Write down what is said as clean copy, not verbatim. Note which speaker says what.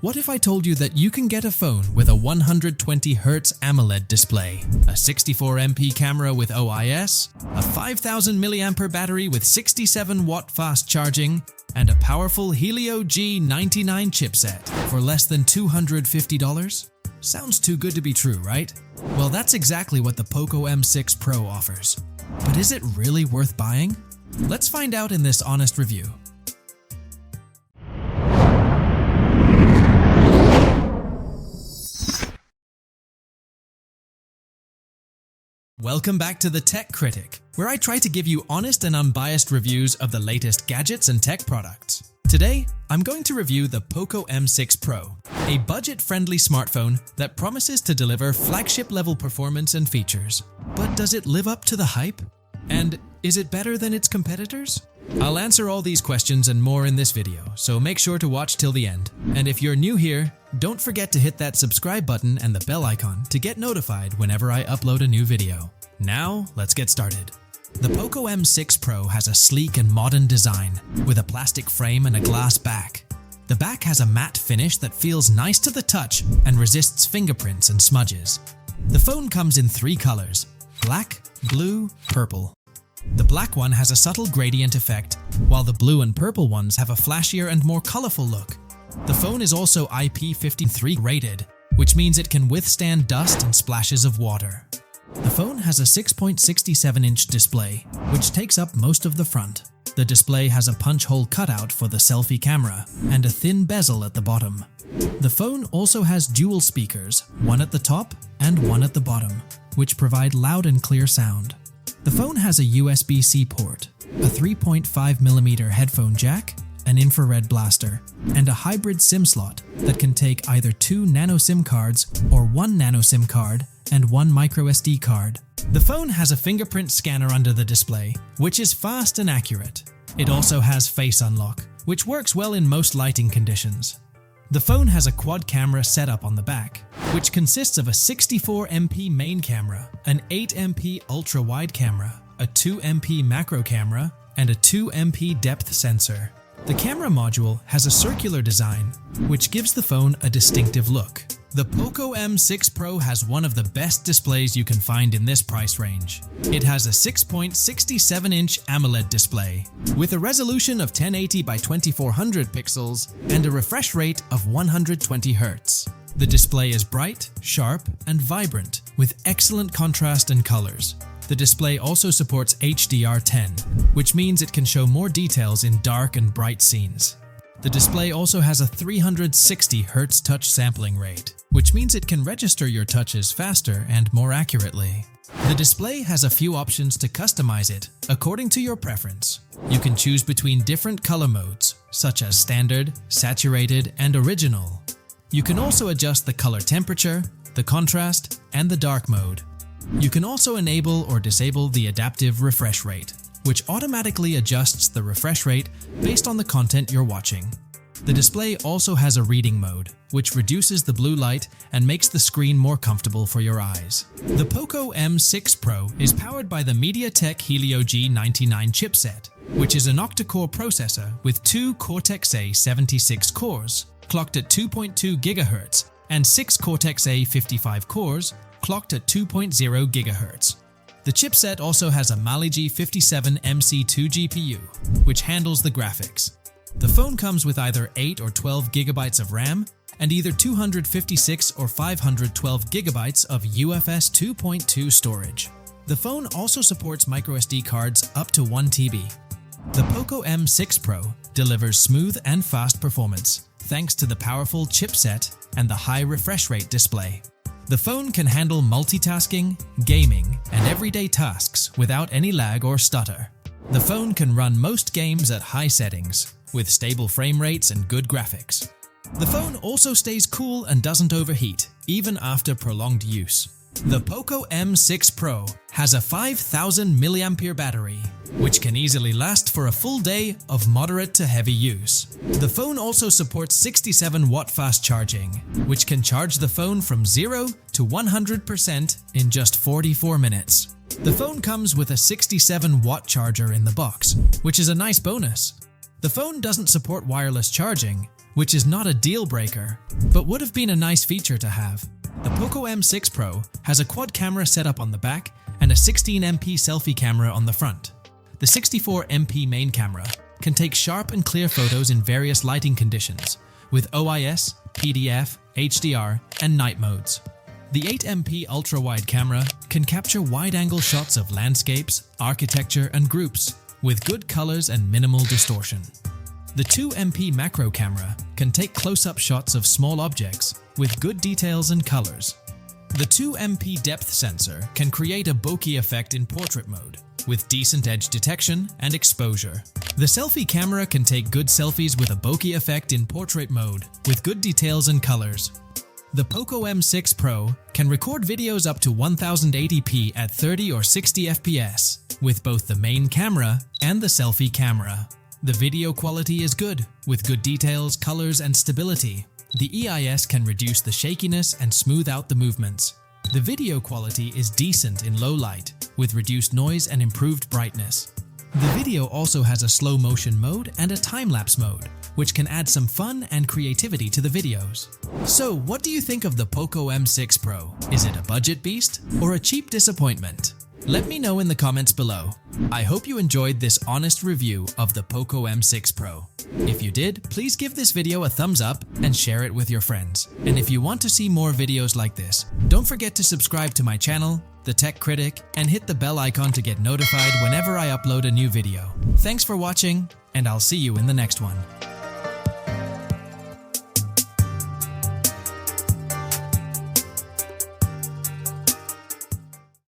Speaker 1: What if I told you that you can get a phone with a 120Hz AMOLED display, a 64MP camera with OIS, a 5000 mAh battery with 67W fast charging, and a powerful Helio G99 chipset for less than $250? Sounds too good to be true, right? Well, that's exactly what the Poco M6 Pro offers. But is it really worth buying? Let's find out in this honest review. Welcome back to the Tech Critic, where I try to give you honest and unbiased reviews of the latest gadgets and tech products. Today, I'm going to review the Poco M6 Pro, a budget-friendly smartphone that promises to deliver flagship-level performance and features. But does it live up to the hype? And is it better than its competitors? I'll answer all these questions and more in this video, so make sure to watch till the end. And if you're new here, don't forget to hit that subscribe button and the bell icon to get notified whenever I upload a new video. Now, let's get started. The Poco M6 Pro has a sleek and modern design, with a plastic frame and a glass back. The back has a matte finish that feels nice to the touch and resists fingerprints and smudges. The phone comes in 3 colors: black, blue, purple. The black one has a subtle gradient effect, while the blue and purple ones have a flashier and more colorful look. The phone is also IP53 rated, which means it can withstand dust and splashes of water. The phone has a 6.67-inch display, which takes up most of the front. The display has a punch hole cutout for the selfie camera and a thin bezel at the bottom. The phone also has dual speakers, one at the top and one at the bottom, which provide loud and clear sound. The phone has a USB-C port, a 3.5mm headphone jack, an infrared blaster, and a hybrid SIM slot that can take either 2 nano SIM cards or 1 nano SIM card and 1 micro SD card. The phone has a fingerprint scanner under the display, which is fast and accurate. It also has Face Unlock, which works well in most lighting conditions. The phone has a quad camera setup on the back, which consists of a 64MP main camera, an 8MP ultra-wide camera, a 2MP macro camera, and a 2MP depth sensor. The camera module has a circular design, which gives the phone a distinctive look. The Poco M6 Pro has one of the best displays you can find in this price range. It has a 6.67-inch AMOLED display, with a resolution of 1080 by 2400 pixels and a refresh rate of 120 Hz. The display is bright, sharp, and vibrant, with excellent contrast and colors. The display also supports HDR10, which means it can show more details in dark and bright scenes. The display also has a 360 Hz touch sampling rate, which means it can register your touches faster and more accurately. The display has a few options to customize it according to your preference. You can choose between different color modes, such as standard, saturated, and original. You can also adjust the color temperature, the contrast, and the dark mode. You can also enable or disable the adaptive refresh rate, which automatically adjusts the refresh rate based on the content you're watching. The display also has a reading mode, which reduces the blue light and makes the screen more comfortable for your eyes. The Poco M6 Pro is powered by the MediaTek Helio G99 chipset, which is an octa-core processor with 2 Cortex-A76 cores, clocked at 2.2 GHz, and 6 Cortex-A55 cores, clocked at 2.0 GHz. The chipset also has a Mali G57MC2 GPU, which handles the graphics. The phone comes with either 8 or 12 GB of RAM and either 256 or 512 GB of UFS 2.2 storage. The phone also supports microSD cards up to 1 TB. The Poco M6 Pro delivers smooth and fast performance thanks to the powerful chipset and the high refresh rate display. The phone can handle multitasking, gaming, and everyday tasks without any lag or stutter. The phone can run most games at high settings, with stable frame rates and good graphics. The phone also stays cool and doesn't overheat, even after prolonged use. The Poco M6 Pro has a 5000 mAh battery, which can easily last for a full day of moderate to heavy use. The phone also supports 67W fast charging, which can charge the phone from 0 to 100% in just 44 minutes. The phone comes with a 67W charger in the box, which is a nice bonus. The phone doesn't support wireless charging, which is not a deal breaker, but would have been a nice feature to have. The Poco M6 Pro has a quad camera setup on the back and a 16MP selfie camera on the front. The 64MP main camera can take sharp and clear photos in various lighting conditions, with OIS, PDF, HDR, and night modes. The 8MP ultra-wide camera can capture wide-angle shots of landscapes, architecture, and groups, with good colors and minimal distortion. The 2MP macro camera can take close-up shots of small objects, with good details and colors. The 2MP depth sensor can create a bokeh effect in portrait mode, with decent edge detection and exposure. The selfie camera can take good selfies with a bokeh effect in portrait mode, with good details and colors. The Poco M6 Pro can record videos up to 1080p at 30 or 60 FPS, with both the main camera and the selfie camera. The video quality is good, with good details, colors, and stability. The EIS can reduce the shakiness and smooth out the movements. The video quality is decent in low light, with reduced noise and improved brightness. The video also has a slow motion mode and a time-lapse mode, which can add some fun and creativity to the videos. So, what do you think of the Poco M6 Pro? Is it a budget beast or a cheap disappointment? Let me know in the comments below. I hope you enjoyed this honest review of the Poco M6 Pro. If you did, please give this video a thumbs up and share it with your friends. And if you want to see more videos like this, don't forget to subscribe to my channel, The Tech Critic, and hit the bell icon to get notified whenever I upload a new video. Thanks for watching, and I'll see you in the next one.